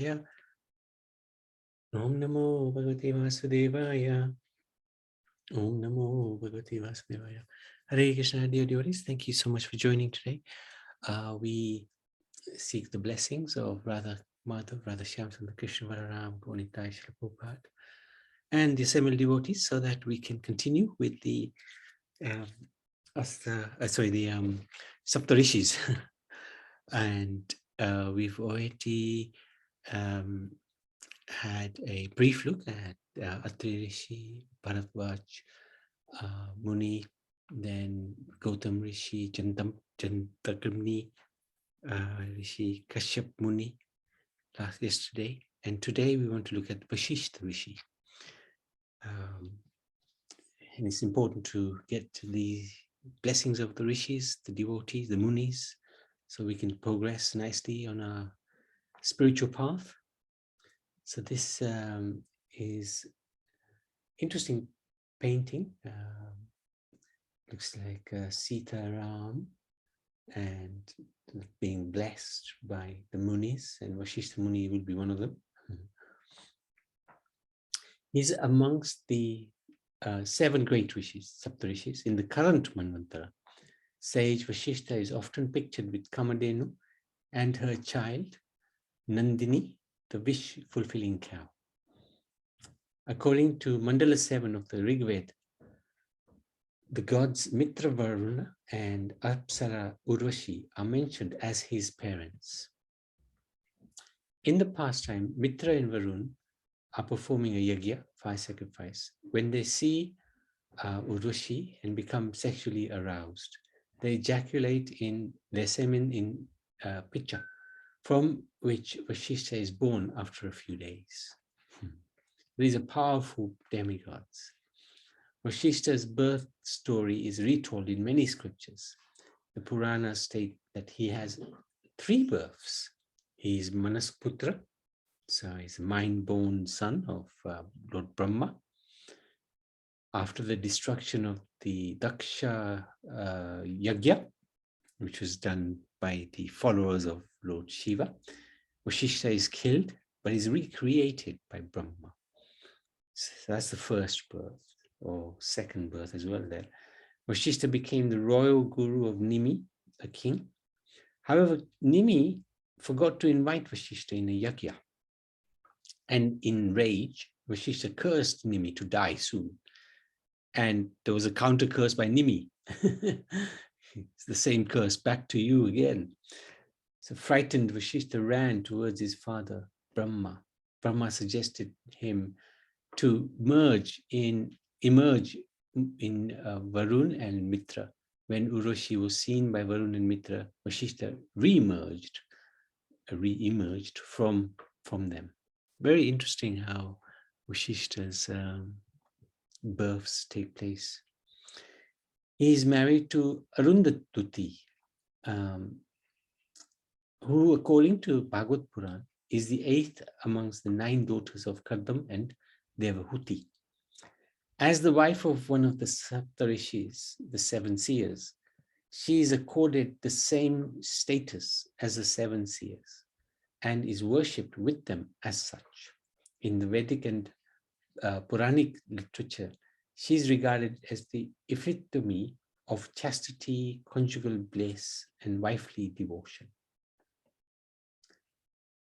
Vasishtha. Om Namo Bhagavate Vasudevaya. Om Namo Bhagavate Vasudevaya. Hare Krishna, dear devotees. Thank you so much for joining today. We seek the blessings of Radha Madhav, Radha Shyamsundar, Krishna Balaram, Ponitai Srila Prabhupada, and the assembled devotees, so that we can continue with the Sapta Rishis. And we've already had a brief look at Atri Rishi, Bharadwaj, Muni, then Gautam Rishi, Jantakamni, Rishi, Kashyap Muni yesterday. And today we want to look at Vasishtha Rishi. And it's important to get to the blessings of the Rishis, the devotees, the Munis, so we can progress nicely on our spiritual path. So this is interesting painting. Looks like Sita Ram and being blessed by the Munis, and Vasishtha Muni will be one of them. He's amongst the 7 great Rishis, Sapta Rishis. In the current Manvantara, sage Vasishtha is often pictured with Kamadhenu and her child, Nandini, the wish-fulfilling cow. According to Mandala 7 of the Rig Veda, the gods Mitra Varuna and Apsara Urvashi are mentioned as his parents. In the pastime, Mitra and Varun are performing a yagya, fire sacrifice. When they see Urvashi and become sexually aroused, they ejaculate in their semen in pitcha, from which Vasishtha is born after a few days. These are powerful demigods. Vasishtha's birth story is retold in many scriptures. The Puranas state that he has 3 births. He is Manasputra, so he's a mind-born son of Lord Brahma. After the destruction of the Daksha Yagya, which was done by the followers of Lord Shiva, Vasishtha is killed, but is recreated by Brahma. So that's the first birth, or second birth as well there. Vasishtha became the royal guru of Nimi, a king. However, Nimi forgot to invite Vasishtha in a yagya. And in rage, Vasishtha cursed Nimi to die soon. And there was a counter curse by Nimi. It's the same curse, back to you again. So frightened, Vasishtha ran towards his father, Brahma. Brahma suggested him to emerge in Varun and Mitra. When Urvashi was seen by Varun and Mitra, Vasishtha re-emerged from them. Very interesting how Vasishtha's births take place. He is married to Arundhati, who, according to Bhagavad Puran, is the 8th amongst the 9 daughters of Kardam and Devahuti. As the wife of one of the Saptarishis, the 7 seers, she is accorded the same status as the 7 seers and is worshipped with them as such. In the Vedic and Puranic literature, she is regarded as the epitome of chastity, conjugal bliss, and wifely devotion.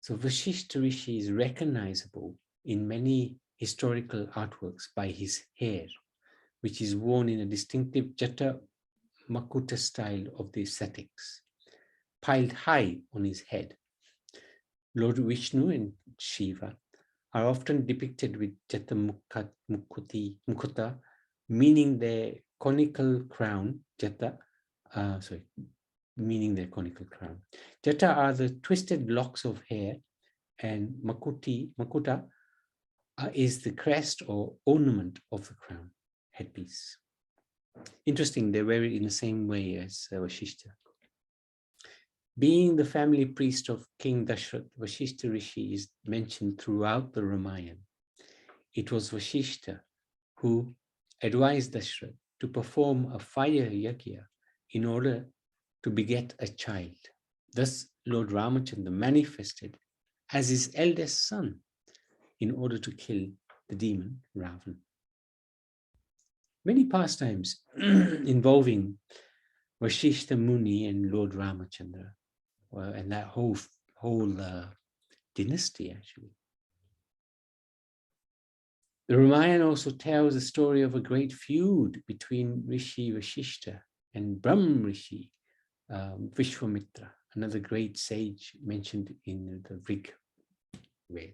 So Vasishtha Rishi is recognizable in many historical artworks by his hair, which is worn in a distinctive Jata Makuta style of the ascetics, piled high on his head. Lord Vishnu and Shiva are often depicted with Jata Mukuta, meaning their conical crown, meaning their conical crown. Jata are the twisted locks of hair, and Makuta is the crest or ornament of the crown, headpiece. Interesting, they wear it in the same way as Vasishtha. Being the family priest of King Dashrath, Vasishtha Rishi is mentioned throughout the Ramayana. It was Vasishtha who advised Dashrath to perform a fire yagya in order to beget a child. Thus, Lord Ramachandra manifested as his eldest son in order to kill the demon Ravan. Many pastimes involving Vasishtha Muni and Lord Ramachandra, and that whole dynasty actually. The Ramayana also tells the story of a great feud between Rishi Vasishtha and Brahm Rishi Vishwamitra, another great sage mentioned in the Rig Veda.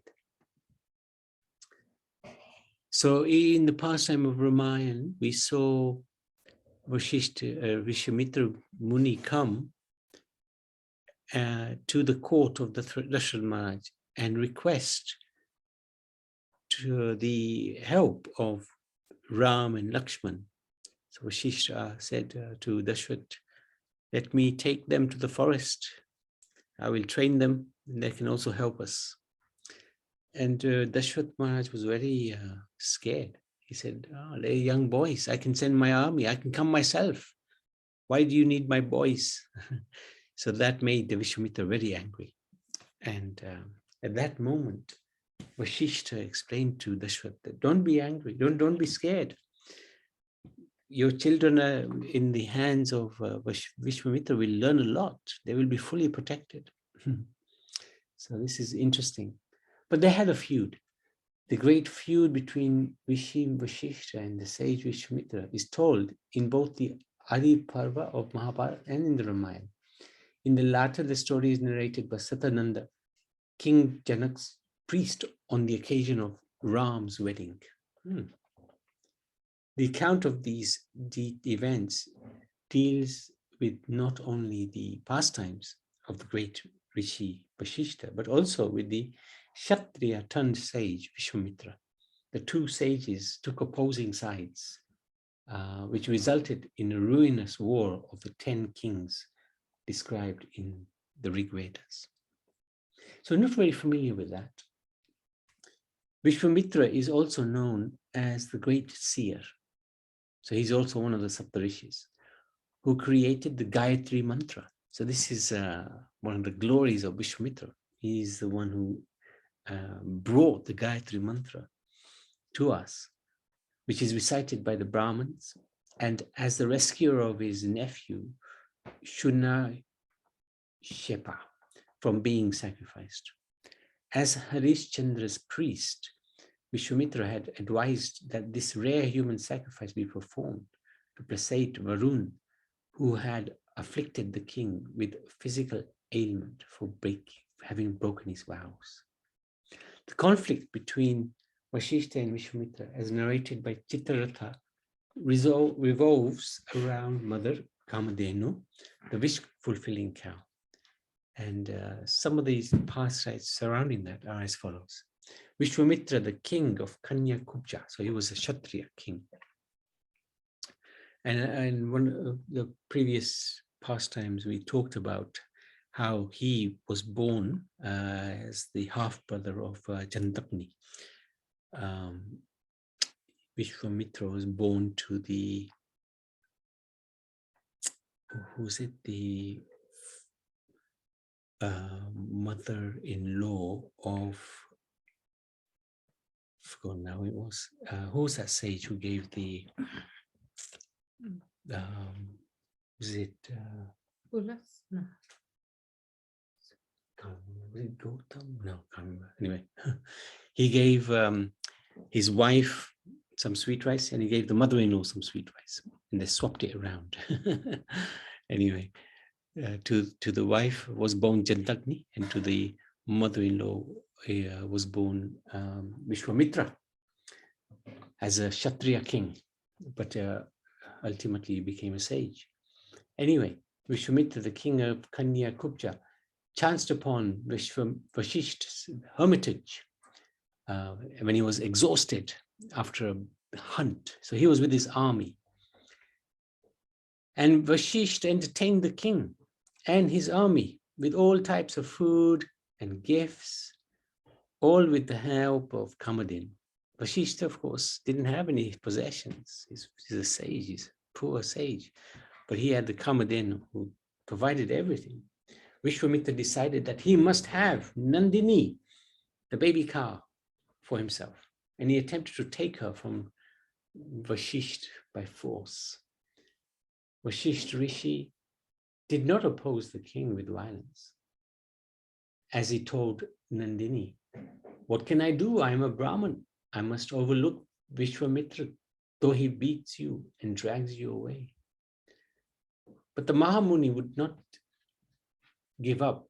So in the pastime of Ramayana, we saw Vishwamitra Muni come to the court of the Dasharatha Maharaj and request to the help of Ram and Lakshman. So Vasishtha said to Dasharatha, let me take them to the forest. I will train them and they can also help us. And Dasharatha Maharaj was very scared. He said, oh, they're young boys. I can send my army. I can come myself. Why do you need my boys? So that made the Vishwamitra very angry. And at that moment, Vasishtha explained to Dasharatha, don't be angry, don't be scared. Your children are in the hands of Vishwamitra will learn a lot. They will be fully protected. So this is interesting. But they had a feud. The great feud between Rishi Vasishtha and the sage Vishwamitra is told in both the Adi Parva of Mahabharata and in the Ramayana. In the latter, the story is narrated by Satananda, King Janak's priest on the occasion of Ram's wedding. The account of these events deals with not only the pastimes of the great Rishi Vasishtha, but also with the Kshatriya turned sage Vishwamitra. The two sages took opposing sides, which resulted in a ruinous war of the 10 kings described in the Rig Vedas. So I'm not very familiar with that. Vishwamitra is also known as the great seer. So he's also one of the Sapta Rishis who created the Gayatri mantra. So this is one of the glories of Vishwamitra. He's the one who brought the Gayatri mantra to us, which is recited by the Brahmins. And as the rescuer of his nephew, Shuna Shepa, from being sacrificed. As Harishchandra's priest, Vishwamitra had advised that this rare human sacrifice be performed to placate Varun, who had afflicted the king with physical ailment for having broken his vows. The conflict between Vasishtha and Vishwamitra, as narrated by Chitraratha, revolves around Mother Kamadhenu, the wish-fulfilling cow. And some of these pastimes surrounding that are as follows. Vishwamitra, the king of Kanya Kubja, so he was a Kshatriya king. And one of the previous pastimes we talked about how he was born as the half-brother of Jandapni. Vishwamitra was born to the, who's it, the mother-in-law of, I forgot now it was, who's that sage who gave the, was it, Ulas? No. was it Gautam? No, can't remember. Anyway, he gave his wife some sweet rice and he gave the mother-in-law some sweet rice and they swapped it around. Anyway, to the wife was born Jandagni and to the mother-in-law was born Vishwamitra as a Kshatriya king, but ultimately became a sage. Anyway, Vishwamitra, the king of Kanya Kubja, chanced upon Vasishtha's hermitage when he was exhausted after a hunt. So he was with his army. And Vasishtha entertained the king and his army with all types of food and gifts, all with the help of Kamadin. Vasishtha, of course, didn't have any possessions. He's a sage, he's a poor sage. But he had the Kamadin who provided everything. Vishwamitra decided that he must have Nandini, the baby cow for himself. And he attempted to take her from Vasishtha by force. Vasishtha Rishi did not oppose the king with violence. As he told Nandini, what can I do? I am a Brahmin. I must overlook Vishwamitra, though he beats you and drags you away. But the Mahamuni would not give up,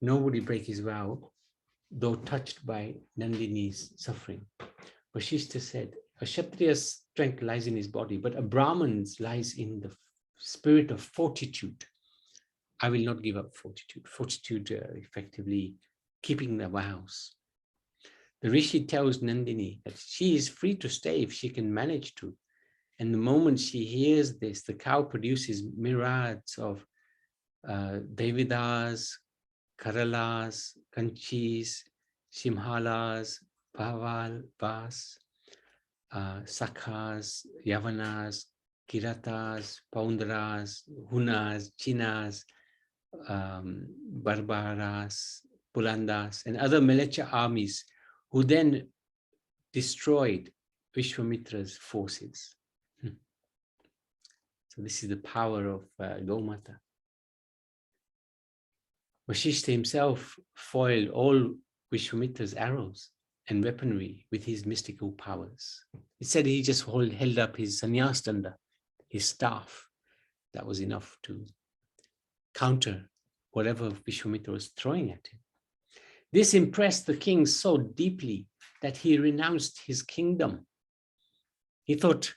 nor would he break his vow, though touched by Nandini's suffering. Vasishtha said, a Kshatriya's strength lies in his body, but a Brahman's lies in the spirit of fortitude. I will not give up fortitude. Fortitude, effectively keeping the vows. The Rishi tells Nandini that she is free to stay if she can manage to. And the moment she hears this, the cow produces myriads of Devidas, Karalas, Kanchis, Simhalas, Bhaval, Vas, Sakhas, Yavanas, Kiratas, Paundras, Hunas, Chinas, Barbaras, Pulandas, and other militia armies who then destroyed Vishwamitra's forces. So this is the power of Gomata. Vasishtha himself foiled all Vishwamitra's arrows and weaponry with his mystical powers. It said he just held up his sannyasdanda, his staff. That was enough to counter whatever Vishwamitra was throwing at him. This impressed the king so deeply that he renounced his kingdom. He thought,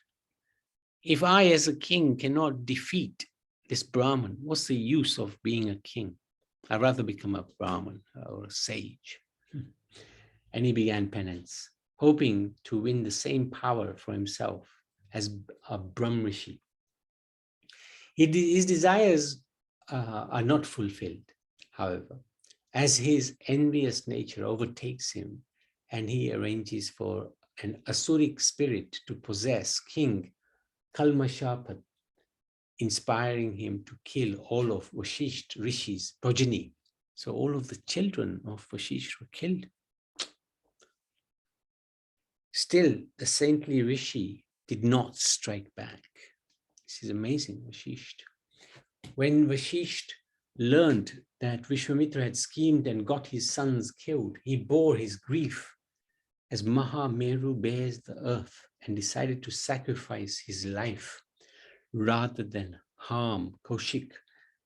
if I as a king cannot defeat this Brahman, what's the use of being a king? I'd rather become a Brahman or a sage. And he began penance, hoping to win the same power for himself as a Brahm Rishi. His desires are not fulfilled, however, as his envious nature overtakes him and he arranges for an Asuric spirit to possess King Kalmashapat, inspiring him to kill all of Vasishtha Rishi's progeny. So all of the children of Vasishtha were killed. Still, the saintly Rishi did not strike back. This is amazing, Vasishtha. When Vasishtha learned that Vishwamitra had schemed and got his sons killed, he bore his grief as Mahameru bears the earth and decided to sacrifice his life rather than harm Kaushik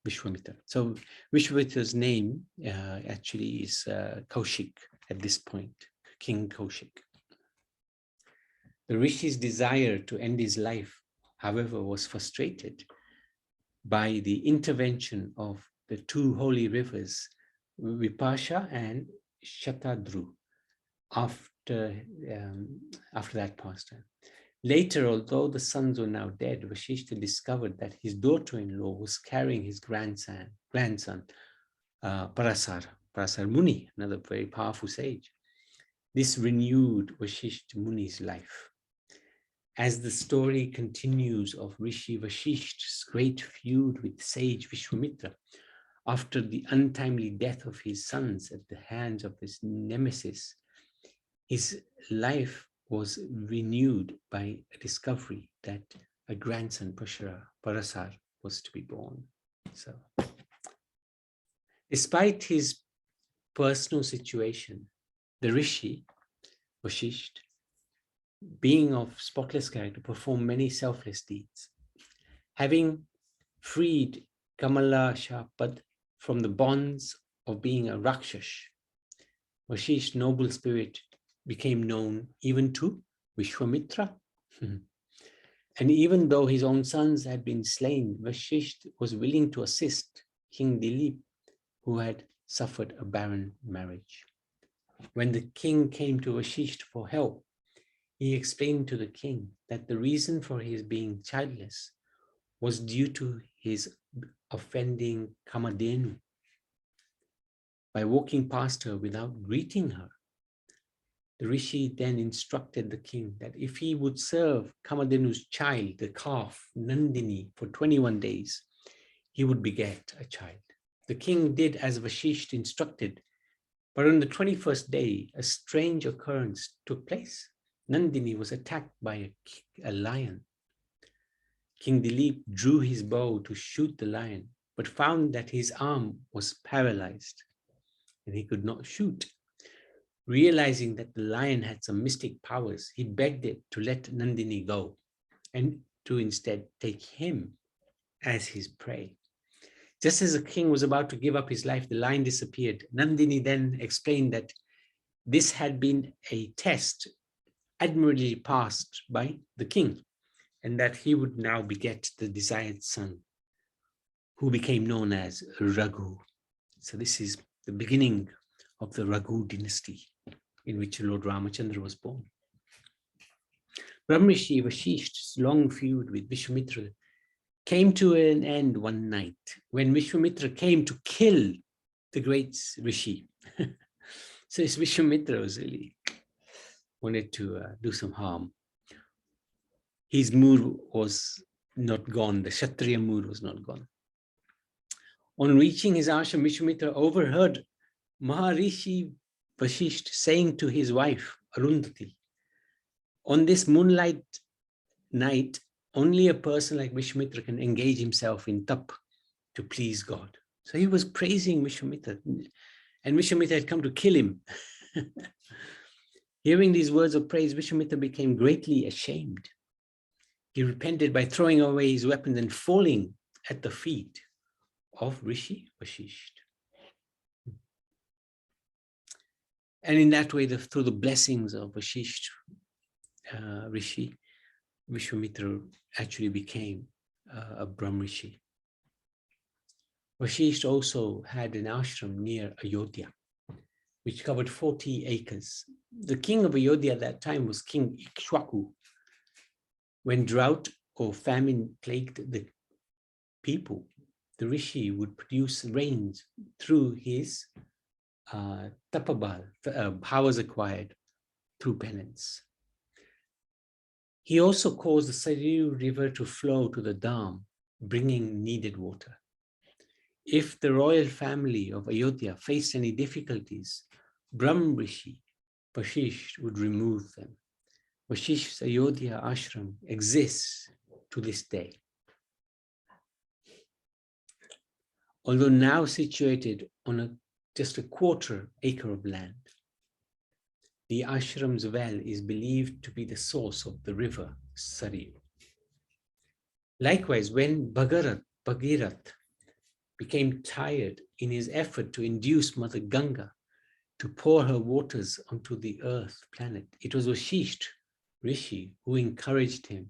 Vishwamitra. So Vishwamitra's name actually is Kaushik at this point, King Kaushik. The Rishi's desire to end his life, however, was frustrated by the intervention of the two holy rivers, Vipasha and Shatadru, after that pastime. Later, although the sons were now dead, Vasishtha discovered that his daughter-in-law was carrying his grandson, Parasar Muni, another very powerful sage. This renewed Vasishtha Muni's life. As the story continues of Rishi Vasishtha's great feud with sage Vishwamitra, after the untimely death of his sons at the hands of his nemesis, his life was renewed by a discovery that a grandson, Parasar, was to be born. So, despite his personal situation, the Rishi, Vasishtha, being of spotless character, performed many selfless deeds. Having freed Kamala Shapad from the bonds of being a Rakshash, Vasishtha's noble spirit became known even to Vishwamitra. And even though his own sons had been slain, Vasishtha was willing to assist King Dilip, who had suffered a barren marriage. When the king came to Vasishtha for help, he explained to the king that the reason for his being childless was due to his offending Kamadenu by walking past her without greeting her. The Rishi then instructed the king that if he would serve Kamadenu's child, the calf, Nandini, for 21 days, he would beget a child. The king did as Vasishtha instructed, but on the 21st day, a strange occurrence took place. Nandini was attacked by a lion. King Dilip drew his bow to shoot the lion, but found that his arm was paralyzed and he could not shoot. Realizing that the lion had some mystic powers, he begged it to let Nandini go and to instead take him as his prey. Just as the king was about to give up his life, the lion disappeared. Nandini then explained that this had been a test admirably passed by the king, and that he would now beget the desired son, who became known as Raghu. So this is the beginning of the Raghu dynasty, in which Lord Ramachandra was born. Brahmrishi Vasishtha's long feud with Vishwamitra came to an end one night when Vishwamitra came to kill the great Rishi. So this Vishwamitra was really wanted to do some harm. His mood was not gone. The Kshatriya mood was not gone. On reaching his ashram, Vishwamitra overheard Maharishi Vasishtha saying to his wife, Arundhati, on this moonlight night, only a person like Vishwamitra can engage himself in tap to please God. So he was praising Vishwamitra, and Vishwamitra had come to kill him. Hearing these words of praise, Vishwamitra became greatly ashamed. He repented by throwing away his weapons and falling at the feet of Rishi Vasishtha. And in that way, through the blessings of Vasishtha Rishi, Vishwamitra actually became a Brahmrishi. Vasishtha also had an ashram near Ayodhya, which covered 40 acres. The king of Ayodhya at that time was King Ikshwaku. When drought or famine plagued the people, the Rishi would produce rains through his tapabal, powers acquired through penance. He also caused the Saryu river to flow to the dam, bringing needed water. If the royal family of Ayodhya faced any difficulties, Brahmrishi Vasishtha would remove them. Vasishtha's Ayodhya ashram exists to this day. Although now situated on just a quarter acre of land, the ashram's well is believed to be the source of the river Saryu. Likewise, when Bhagirath became tired in his effort to induce Mother Ganga to pour her waters onto the earth planet, it was Vasishtha Rishi who encouraged him,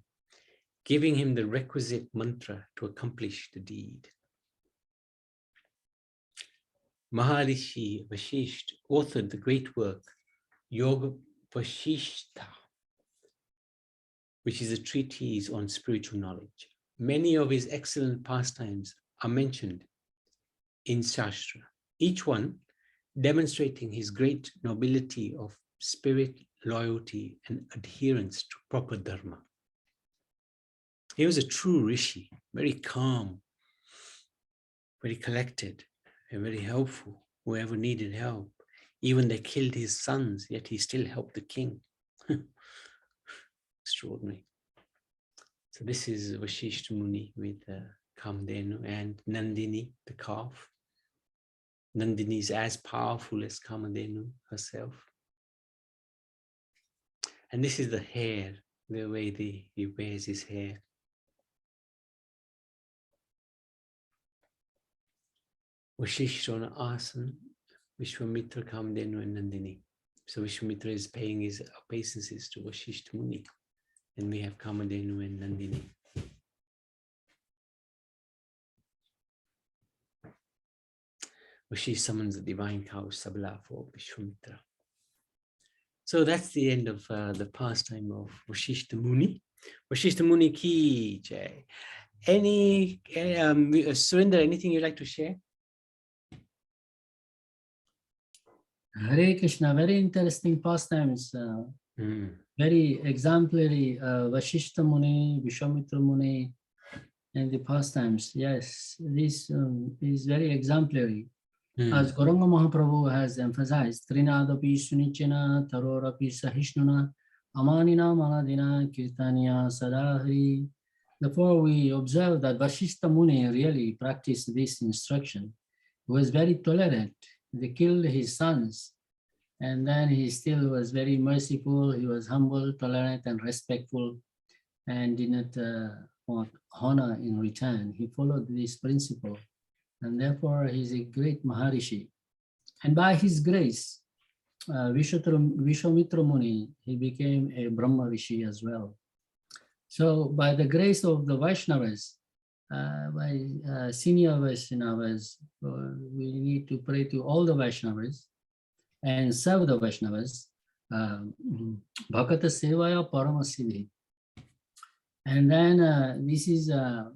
giving him the requisite mantra to accomplish the deed. Maharishi Vasishtha authored the great work Yoga Vasishtha, which is a treatise on spiritual knowledge. Many of his excellent pastimes are mentioned in Shastra, each one demonstrating his great nobility of spirit, loyalty, and adherence to proper dharma. He was a true rishi, very calm, very collected, and very helpful. Whoever needed help, even they killed his sons, yet he still helped the king. Extraordinary. So this is Vasishtha Muni with Kamadhenu and Nandini, the calf. Nandini is as powerful as Kamadhenu herself. And this is the hair, the way he wears his hair. Vasishtha on Asan, Vishwamitra, Kamadhenu, and Nandini. So Vishwamitra is paying his obeisances to Vasishtha Muni. And we have Kamadhenu and Nandini. Vasishtha summons the divine cow Sabla for Vishwamitra. So that's the end of the pastime of Vasishtha Muni. Vasishtha Muni ki jai. Any, Surinder, anything you'd like to share? Hare Krishna, very interesting pastimes. Very exemplary. Vasishtha Muni, Vishwamitra Muni, and the pastimes. Yes, this is very exemplary. Mm. As Gauranga Mahaprabhu has emphasized, Trinadapi Sunichena, Tarorapi Sahishnuna, Amanina Manadina Kirtaniya Sadahari. Therefore, we observe that Vasishtha Muni really practiced this instruction. He was very tolerant. They killed his sons, and then he still was very merciful. He was humble, tolerant, and respectful, and did not want honor in return. He followed this principle, and therefore he is a great Maharishi. And by his grace, Vishwamitra Muni, he became a Brahma Rishi as well. So by the grace of the Vaishnavas, by senior Vaishnavas, we need to pray to all the Vaishnavas and serve the Vaishnavas. Bhakata Sevaya Paramasiddhi. And then this is the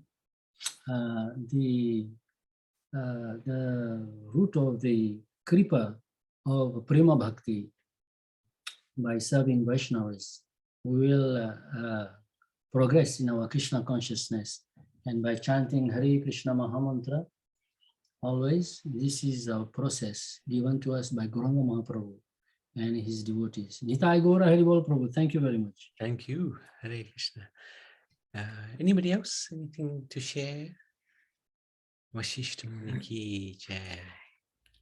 root of the kripa of Prema Bhakti. By serving Vaishnavas, we will progress in our Krishna consciousness. And by chanting Hare Krishna Mahamantra, always, this is our process given to us by Gauranga Mahaprabhu and his devotees. Nitai Gaura Haribol Prabhu, thank you very much. Thank you, Hare Krishna. Anybody else? Anything to share? Vasishtha Muni ki jai.